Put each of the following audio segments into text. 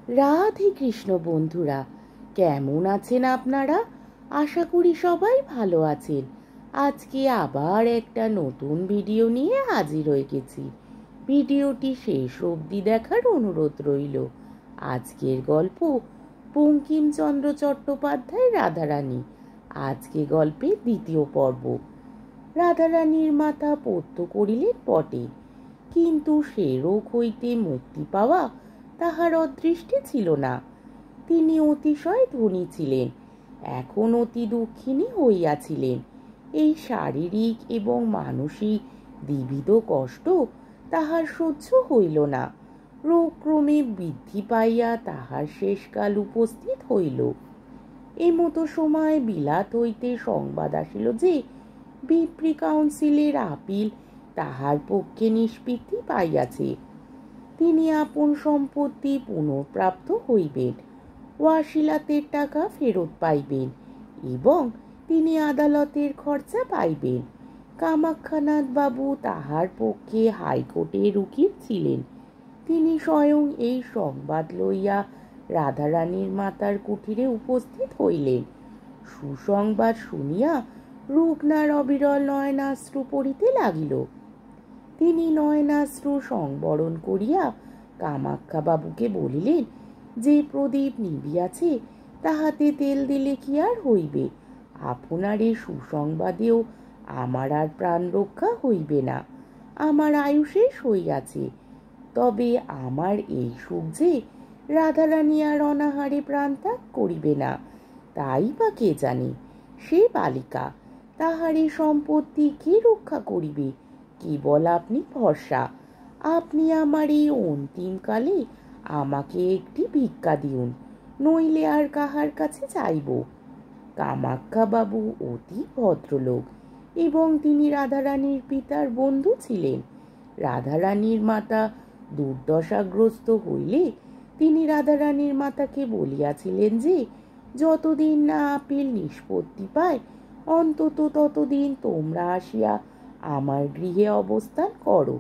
রাধে কৃষ্ণ বন্ধুরা, কেমন আছেন আপনারা? আশা করি সবাই ভালো আছেন। আজকে আবার একটা নতুন ভিডিও নিয়ে হাজির হয়ে গেছি। ভিডিওটি শেষ অবধি দেখার অনুরোধ রইল। আজকের গল্প বঙ্কিমচন্দ্র চট্টোপাধ্যায় রাধারানী। আজকে গল্পের দ্বিতীয় পর্ব। রাধারানীর মাথা পদ্য করিলেন বটে, কিন্তু সে রোগ হইতে মুক্তি পাওয়া তাহার অদৃষ্টে ছিল না। তিনি অতিশয় ধনী ছিলেন, এখন অতি দুঃখিনী হইয়াছিলেন। এই শারীরিক এবং মানসিক দ্বিবিধ কষ্ট তাহার সহ্য হইল না। রোগ ক্রমে বৃদ্ধি পাইয়া তাহার শেষকাল উপস্থিত হইল। এমতো সময় বিলাত হইতে সংবাদ আসিল যে বিপ্রি কাউন্সিলের আপিল তাহার পক্ষে নিষ্পত্তি পাইয়াছে। তিনি আপন সম্পত্তি পুনঃপ্রাপ্ত হইবেন, ওয়াসিলাতের টাকা ফেরত পাইবেন এবং তিনি আদালতের খরচা পাইবেন। কামাক্ষানাথ বাবু তাহার পক্ষে হাইকোর্টের উকিল ছিলেন। তিনি স্বয়ং এই সংবাদ লইয়া রাধারানীর মাতার কুঠিরে উপস্থিত হইলেন। সুসংবাদ শুনিয়া রুগ্নার অবিরল নয়নাশ্রু পড়িতে লাগিল। তিনি নয়নাশ্রু সংবরণ করিয়া কামাক্ষা বাবুকে বলিলেন, যে প্রদীপ নিবিয়াছে তাহাতে তেল দিলে কি আর হইবে? আপনার এই সুসংবাদেও আমার আর প্রাণ রক্ষা হইবে না। আমার আয়ু শেষ হইয়াছে। তবে আমার এই সুখ যে রাধারানী আর অনাহারে প্রাণ ত্যাগ করিবে না, তাই বা কে জানে? সে বালিকা, তাহার এই সম্পত্তি কে রক্ষা করিবে? কেবল আপনি ভরসা। আপনি আমার এই অন্তিমকালে আমাকে একটি ভিক্ষা দিউন, নইলে আর কাহার কাছে যাইব। কামাক্ষা বাবু অতি ভদ্রলোক এবং তিনি রাধারানীর পিতার বন্ধু ছিলেন। রাধারানীর মাতা দুর্দশাগ্রস্ত হইলে তিনি রাধারানীর মাতাকে বলিয়াছিলেন যে যতদিন না আপিল নিষ্পত্তি পায় অন্তত ততদিন তোমরা আসিয়া আমার গৃহে অবস্থান করো,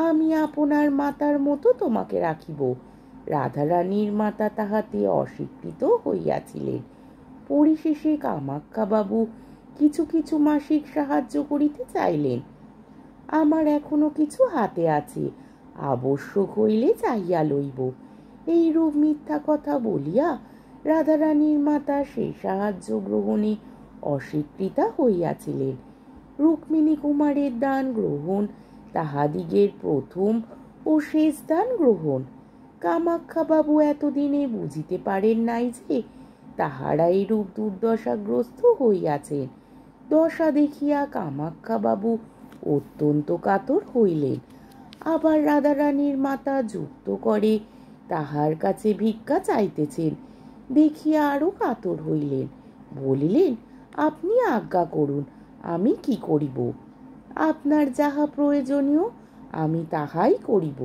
আমি আপনার মাতার মতো তোমাকে রাখিব। রাধারানীর মাতা তাহাতে অস্বীকৃত হইয়াছিলেন। পরিশেষে কামাক্ষা বাবু কিছু কিছু মাসিক সাহায্য করিতে চাইলেন। আমার এখনো কিছু হাতে আছে, আবশ্যক হইলে চাহিয়া লইব। এইরূপ মিথ্যা কথা বলিয়া রাধারানীর মাতা সেই সাহায্য গ্রহণে অস্বীকৃতা হইয়াছিলেন। রুক্মিণী কুমারের দান গ্রহণ তাহাদিগের প্রথম ও শেষ দান গ্রহণ। কামাক্ষা বাবু এতদিনে বুঝিতে পারেন নাই যে তাহারা এইরূপ দুর্দশাগ্রস্ত হইয়াছেন। দশা দেখিয়া কামাক্ষা বাবু অত্যন্ত কাতর হইলেন। আবার রাধারানীর মাতা যুক্ত করে তাহার কাছে ভিক্ষা চাইতেছেন দেখিয়া আরো কাতর হইলেন। বলিলেন, আপনি আজ্ঞা করুন, আমি কি করিব? আপনার যাহা প্রয়োজনীয় আমি তাহাই করিব।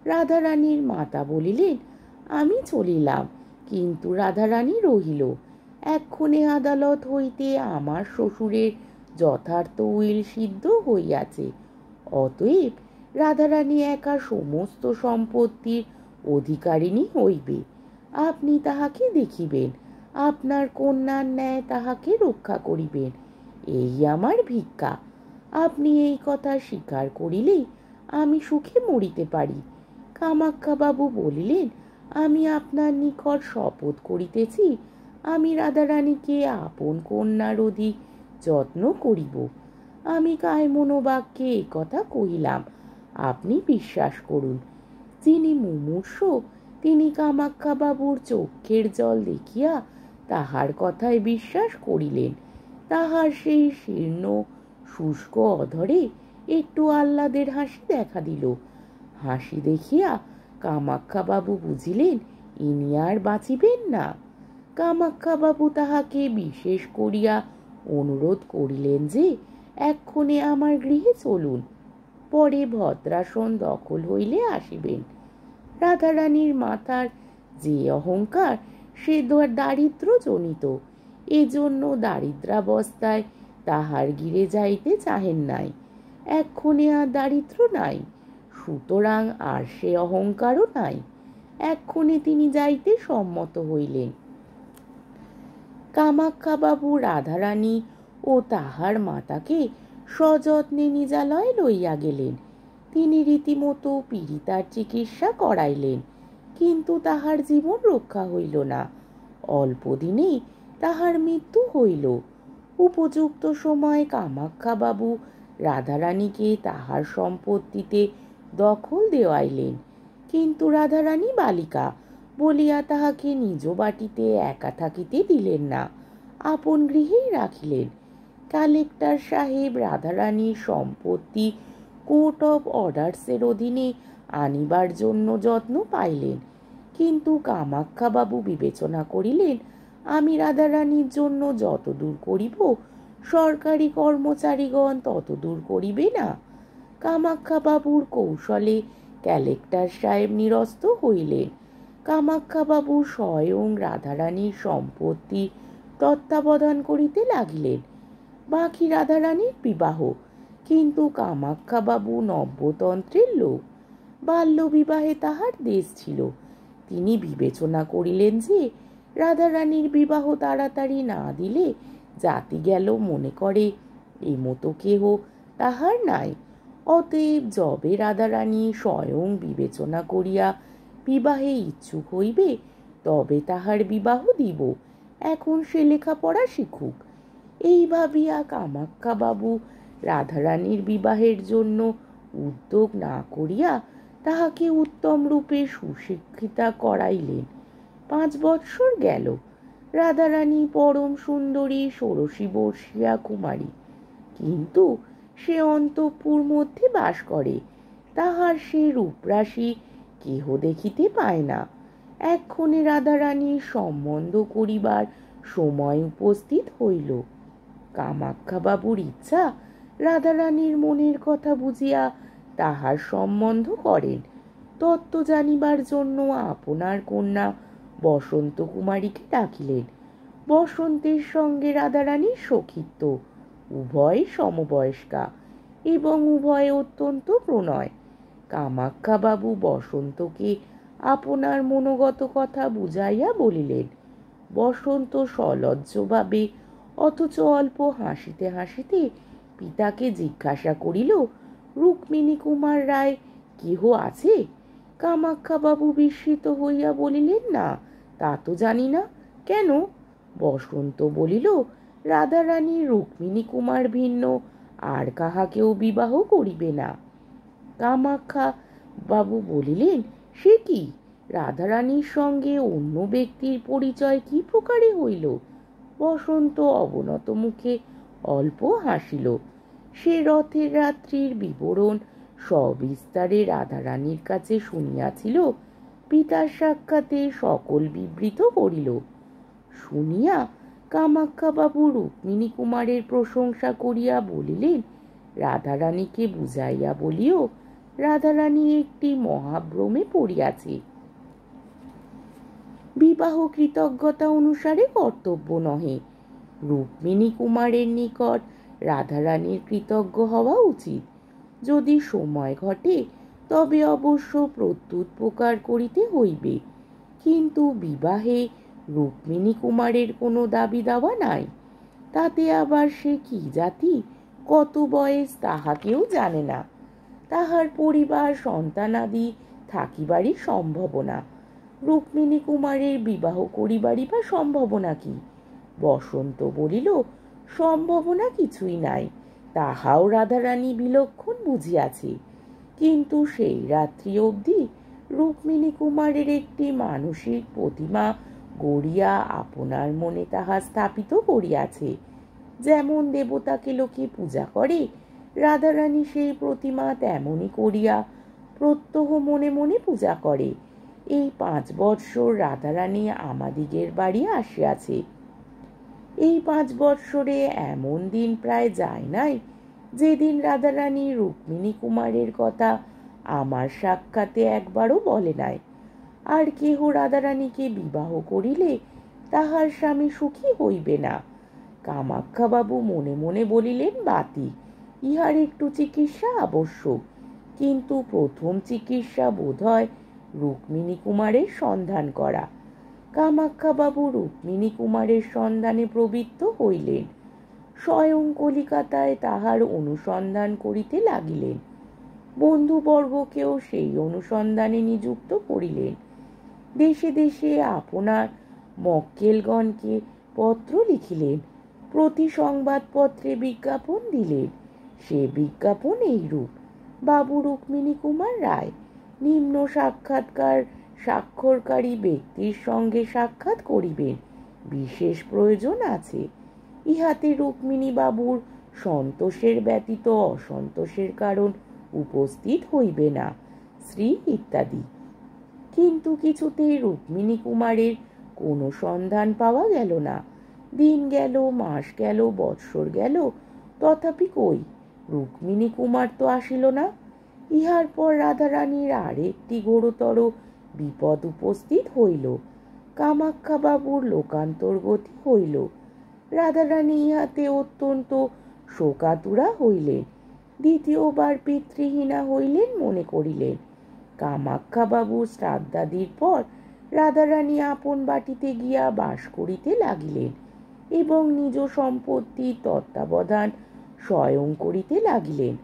রাধারানীর মাতা বলিলেন, আমি চলিলাম, কিন্তু রাধারানী রহিল। এক্ষণে আদালত হইতে আমার শ্বশুরের যথার্থ উইল সিদ্ধ হইয়াছে। অতএব রাধারানী একা সমস্ত সম্পত্তির অধিকারিণী হইবে। আপনি তাহাকে দেখিবেন, আপনার কন্যার ন্যায় তাহাকে রক্ষা করিবেন। এই আমার ভিক্ষা। আপনি এই কথা স্বীকার করিলেই আমি সুখে মরিতে পারি। কামাক্ষা বাবু বলিলেন, আমি আপনার নিকট শপথ করিতেছি, আমি রাধারানীকে আপন কন্যার অধিক যত্ন করিব। আমি কায়মনোবাক্যে এ কথা কহিলাম, আপনি বিশ্বাস করুন। যিনি মুমূর্ষ তিনি কামাক্ষা বাবুর চক্ষের জল দেখিয়া তাহার কথায় বিশ্বাস করিলেন। তাহার সেই শীর্ণ শুষ্ক অধরে একটু আহ্লাদের হাসি দেখা দিল। হাসি দেখিয়া কামাক্ষা বাবু বুঝিলেন ইনি আর বাঁচিবেন না। কামাক্ষা বাবু তাহাকে বিশেষ করিয়া অনুরোধ করিলেন যে এক্ষণে আমার গৃহে চলুন, পরে ভদ্রাসন দখল হইলে আসিবেন। রাধারানীর মাতার যে অহংকার সে দারিদ্র জনিত, এজন্য দারিদ্রাবস্থায় তাহার গিরে যাইতে চাহেন নাই। এক্ষণে আর দারিদ্র নাই, সুতরাং আর সে অহংকারও নাই। এক্ষণে তিনি যাইতে সম্মত হইলেন। কামাখ্যাবাবু রাধারানী ও তাহার মাতাকে সযত্নে নিজালয়ে লইয়া গেলেন। তিনি রীতিমতো পীড়িতার চিকিৎসা করাইলেন, কিন্তু তাহার জীবন রক্ষা হইল না। অল্প দিনেই তাহার মৃত্যু হইল। উপযুক্ত সময় কামাখ্যাবাবু রাধারানীকে তাহার সম্পত্তিতে দখল দেওয়াইলেন, কিন্তু রাধারানী বালিকা বলিয়া তাহাকে নিজ বাটিতে একা থাকিতে দিলেন না, আপন গৃহেই রাখিলেন। কালেক্টর সাহেব রাধারানীর সম্পত্তি কোর্ট অফ অর্ডার্সের অধীনে আনিবার জন্য যত্ন পাইলেন, কিন্তু কামাখ্যাবাবু বিবেচনা করিলেন, আমি রাধারানীর জন্য যতদূর করিব সরকারি কর্মচারীগণ ততদূর করিবে না। কামাখ্যাবাবুর কৌশলে কালেক্টর সাহেব নিরস্ত হইলেন। কামাখ্যাবাবু স্বয়ং রাধারানীর সম্পত্তি তত্ত্বাবধান করিতে লাগিলেন। বাকি রাধারানীর বিবাহ, কিন্তু কামাখ্যাবাবু নব্যতন্ত্রের লোক, বাল্য বিবাহে তাহার দেশ ছিল। তিনি বিবেচনা করিলেন যে রাধারানীর বিবাহ তাড়াতাড়ি না দিলে জাতি গেল মনে করে এমতো কেহ তাহার নাই। অতএব যবে রাধারানী স্বয়ং বিবেচনা করিয়া বিবাহে ইচ্ছুক হইবে তবে তাহার বিবাহ দিব, এখন সে লেখাপড়া শিখুক। এই ভাবিয়া কামাখ্যাবাবু রাধারানীর বিবাহের জন্য উদ্যোগ না করিয়া তাহাকে উত্তম রূপে সুশিক্ষিতা করাইলেন। 5 বৎসর গেল। রাধারানী পরম সুন্দরী ষোড়শী বর্ষীয়া কুমারী, কিন্তু সে অন্তঃপুর মধ্যে বাস করে। তাহার সে রূপরাশি কেহ দেখিতে পায় না। এক্ষণে রাধারানীর সম্বন্ধ করিবার সময় উপস্থিত হইল। কামাখ্যাবাবুর ইচ্ছা রাধারানীর মনের কথা বুঝিয়া তাহার সম্বন্ধ করেন। তত্ত্ব জানিবার জন্য আপনার কন্যা বসন্ত কুমারীকে ডাকিলেন। বসন্তের সঙ্গে রাধারানীর সখিত্ব, উভয় সমবয়স্কা এবং উভয় অত্যন্ত প্রণয়। কামাখ্যাবাবু বসন্তকে আপনার মনোগত কথা বুঝাইয়া বলিলেন। বসন্ত সলজ্জভাবে অথচ অল্প হাসিতে হাসিতে পিতাকে জিজ্ঞাসা করিল, রুক্মিণী কুমার রায় কেহ আছে? কামাখ্যাবাবু বিস্মিত হইয়া বলিলেন, না, তা তো জানি না। কেন? বসন্ত বলিল, রাধারানী রুক্মিণী কুমার ভিন্ন আর কাহাকেও বিবাহ করিবে না। কামাখ্যা বাবু বলিলেন, সে কি? রাধারানীর সঙ্গে অন্য ব্যক্তির পরিচয় কি প্রকারে হইল? বসন্ত অবনত মুখে অল্প হাসিল। সে রথের রাত্রির বিবরণ সবিস্তারে রাধারানীর কাছে শুনিয়াছিল। পিতার সাক্ষাতে সকল বিবৃত করিল। শুনিয়া কামাখ্যাবাবু রুক্মিণী কুমারের প্রশংসা করিয়া বলিলেন, রাধারানীকে বুঝাইয়া বলিও, রাধারানী একটি মহাভ্রমে পড়িয়াছে। বিবাহ কৃতজ্ঞতা অনুসারে কর্তব্য নহে। রুক্মিণী কুমারের নিকট রাধারানীর কৃতজ্ঞ হওয়া উচিত। যদি সময় ঘটে তবে অবশ্য প্রত্যুপকার করিতে হইবে, কিন্তু বিবাহে রুক্মিণী কুমারের কোনো দাবি দাওয়া নাই। তাতে আবার সে কি জাতি, কত বয়স তাহা কেউ জানে না। তাহার পরিবার সন্তানাদি থাকিবারই সম্ভাবনা। রুক্মিণী কুমারের বিবাহ করিবারই বা সম্ভাবনা কি? বসন্ত বলিল, সম্ভাবনা কিছুই নাই, তাহাও রাধারানী বিলক্ষণ বুঝিয়াছে। কিন্তু সেই রাত্রি অবধি রুক্মিণী কুমারের একটি মানসিক প্রতিমা গড়িয়া আপনার মনে তাহা স্থাপিত করিয়াছে। যেমন দেবতাকে লোকে পূজা করে, রাধারানী সেই প্রতিমা তেমনি করিয়া প্রত্যহ মনে মনে পূজা করে। এই 5 বৎসর রাধারানী আমাদিগের বাড়ি আসিয়াছে। এই 5 বৎসরে এমন দিন প্রায় যায় নাই যেদিন রাধারানী রুক্মিণী কুমারের কথা আমার সাক্ষাতে একবারও বলে নাই। আর কেহ রাধারানীকে বিবাহ করিলে তাহার স্বামী সুখী হইবে না। কামাখ্যাবাবু মনে মনে বলিলেন, বাতি, ইহার একটু চিকিৎসা আবশ্যক, কিন্তু প্রথম চিকিৎসা বোধ হয় রুক্মিণী কুমারের সন্ধান করা। কামাখ্যাবাবু রুক্মিণী কুমারের সন্ধানে প্রবৃত্ত হইলেন। স্বয়ং কলিকাতায় তাহার অনুসন্ধান করিতে লাগিলেন। বন্ধুবর্গকেও সেই অনুসন্ধানে নিযুক্ত করিলেন। দেশে দেশে আপনার মক্কেলগণকে পত্র লিখিলেন, প্রতি সংবাদপত্রে বিজ্ঞাপন দিলেন। সে বিজ্ঞাপন এইরূপ: বাবু রুক্মিণী কুমার রায়, নিম্ন স্বাক্ষরকারী ব্যক্তির সঙ্গে সাক্ষাৎ করিবেন, বিশেষ প্রয়োজন আছে। ইহাতে রুক্মিণী বাবুর সন্তোষের ব্যতীত অসন্তোষের কারণ উপস্থিত হইবে না, শ্রী ইত্যাদি। কিন্তু কিছুতেই রুক্মিণী কুমারের কোনো সন্ধান পাওয়া গেল না। দিন গেল, মাস গেল, বৎসর গেল, তথাপি কই রুক্মিণী কুমার তো আসিল না। ইহার পর রাধারানীর আর একটি ঘোরতর বিপদ উপস্থিত হইল। কামাখ্যাবাবুর লোকান্তর গতি হইল। রাধারানী ইহাতে অত্যন্ত শোকাতুরা হইলেন, দ্বিতীয়বার পিতৃহীনা হইলেন মনে করিলেন। কামাখ্যাবাবু শ্রাদ্ধাদির পর রাধারানী আপন বাটিতে গিয়া বাস করিতে লাগিলেন এবং নিজ সম্পত্তির তত্ত্বাবধান স্বয়ং করিতে লাগিলেন।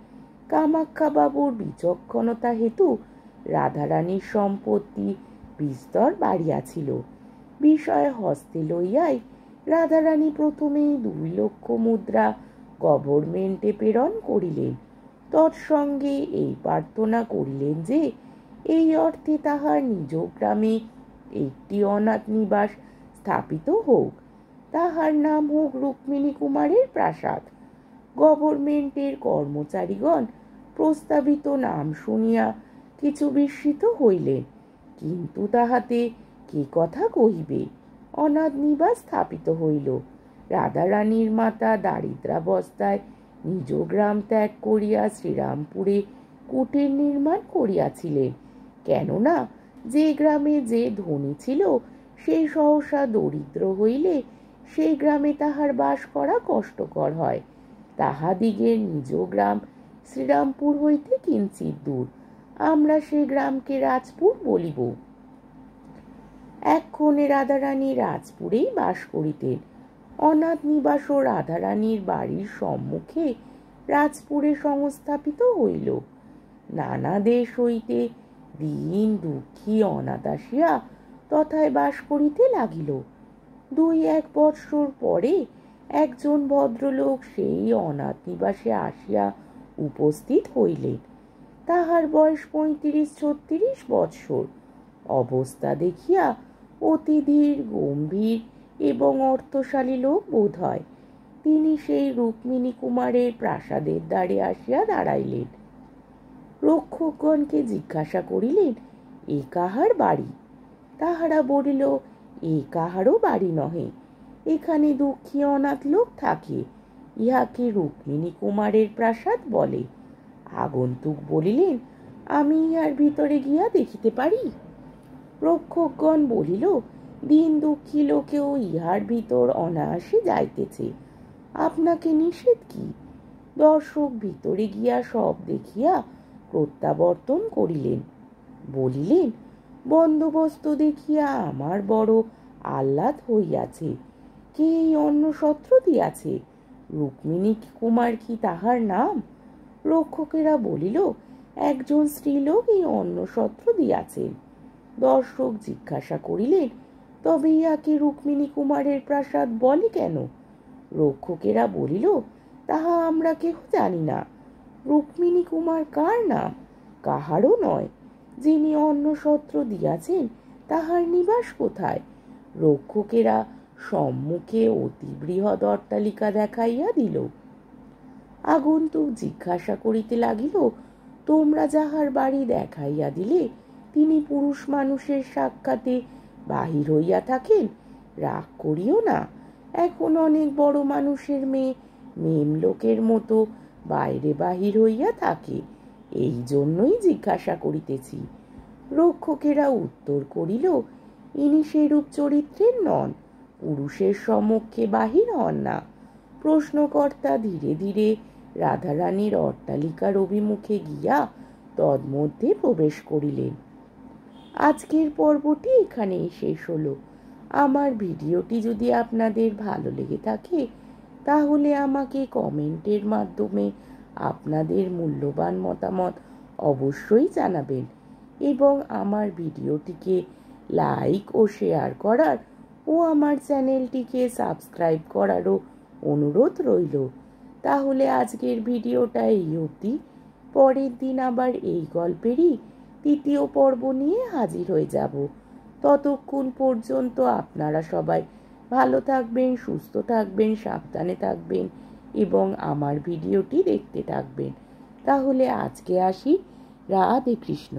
কামাখ্যাবাবুর বিচক্ষণতা হেতু রাধারানীর সম্পত্তি বিস্তর বাড়িয়াছিল। বিষয় হস্তে লইয়াই রাধারানী প্রথমেই 2 লক্ষ মুদ্রা গভর্নমেন্টে প্রেরণ করিলেন। তৎসঙ্গে এই প্রার্থনা করিলেন যে এই অর্থে তাহার নিজ গ্রামে একটি অনাথ নিবাস স্থাপিত হোক, তাহার নাম হোক রুক্মিণী কুমারের প্রাসাদ। গভর্নমেন্টের কর্মচারীগণ প্রস্তাবিত নাম শুনিয়া কিছু বিস্মিত হইলেন, কিন্তু তাহাতে কি কথা কহিবে? অনাথ নিবাস স্থাপিত হইল। রাধারানীর মাতা দারিদ্রাবস্থায় নিজ গ্রাম ত্যাগ করিয়া শ্রীরামপুরে কুটির নির্মাণ করিয়াছিলেন। কেননা যে গ্রামে যে ধনী ছিল সেই সহসা দরিদ্র হইলে সেই গ্রামে তাহার বাস করা কষ্টকর হয়। তাহাদিগের নিজ গ্রাম শ্রীরামপুর হইতে কিঞ্চিৎ দূর, আমরা সে গ্রামকে রাজপুর বলিব। এক্ষণে রাধারানী রাজপুরেই বাস করিতেন। অনাথ নিবাসও রাধারানীর বাড়ির সম্মুখে রাজপুরে সংস্থাপিত হইল। নানা দেশ হইতে দীন দুঃখী অনাথ আসিয়া তথায় বাস করিতে লাগিল। 2-1 বৎসর পরে একজন ভদ্রলোক সেই অনাথ নিবাসে আসিয়া উপস্থিত হইলেন। তাহার বয়স 35-36 বৎসর। অবস্থা দেখিয়া অতি ধীর, গম্ভীর এবং অর্থশালী লোক বোধ হয়। তিনি সেই রুক্মিণী কুমারের প্রাসাদের দ্বারে আসিয়া দাঁড়াইলেন। রক্ষকগণকে জিজ্ঞাসা করিলেন, এ কাহার বাড়ি? তাহারা বলিল, এ কাহারও বাড়ি নহে, এখানে দুঃখী অনাথ লোক থাকে, ইহাকে রুক্মিণী কুমারের প্রাসাদ বলে। আগন্তুক বলিলেন, আমি ইহার ভিতরে গিয়া দেখিতে পারি? রক্ষকগণ বলিল, দিন দুঃখী লোকেও ইহার ভিতর অনায়াসে যাইতেছে, আপনাকে নিষেধ কি? দর্শক ভিতরে গিয়া সব দেখিয়া প্রত্যাবর্তন করিলেন। বলিলেন, বন্দোবস্ত দেখিয়া আমার বড় আহ্লাদ হইয়াছে। কে এই অন্নসত্র দিয়াছে? রুক্মিণী কুমার কি তাহার নাম? রক্ষকেরা বলিল, একজন স্ত্রীলোক এই অন্নসত্র দিয়াছেন। দর্শক জিজ্ঞাসা করিলেন, তবে ইহাকে রুক্মিণী কুমারের প্রাসাদ বলে কেন? রক্ষকেরা বলিল, তাহা আমরা কেহ জানি না। রুক্মিণী কুমার কার নাম? কাহারও নয়। যিনি অন্নসত্র দিয়াছেন তাহার নিবাস কোথায়? রক্ষকেরা সম্মুখে অতি বৃহৎ অট্টালিকা দেখাইয়া দিল। আগন্তুক জিজ্ঞাসা করিতে লাগিল, তোমরা যাহার বাড়ি দেখাইয়া দিলে তিনি পুরুষ মানুষের সাক্ষাতে বাহির হইয়া থাকেন? রাগ করিও না, এখন অনেক বড় মানুষের মেয়ে মেম লোকের মতো বাইরে বাহির হইয়া থাকে, এই জন্যই জিজ্ঞাসা করিতেছি। রক্ষকেরা উত্তর করিল, ইনি সেরূপ চরিত্রের নন, পুরুষের সম্মুখে বাহির হন না। প্রশ্নকর্তা ধীরে ধীরে রাধারানীর অট্টালিকার অভিমুখে গিয়া তন্মধ্যে প্রবেশ করিলেন। আজকের পর্বটি এখানেই শেষ হলো। আমার ভিডিওটি যদি আপনাদের ভালো লেগে থাকে তাহলে আমাকে কমেন্টের মাধ্যমে আপনাদের মূল্যবান মতামত অবশ্যই জানাবেন এবং আমার ভিডিওটিকে লাইক ও শেয়ার করার ও আমার চ্যানেলটিকে সাবস্ক্রাইব করারও অনুরোধ রইল। তাহলে আজকের ভিডিওটা এই অবধি। পরের দিন আবার এই গল্পেরই তৃতীয় পর্ব নিয়ে হাজির হয়ে যাব। ততক্ষণ পর্যন্ত আপনারা সবাই ভালো থাকবেন, সুস্থ থাকবেন, সাবধানে থাকবেন এবং আমার ভিডিওটি দেখতে থাকবেন। তাহলে আজকে আসি। রাধে কৃষ্ণ।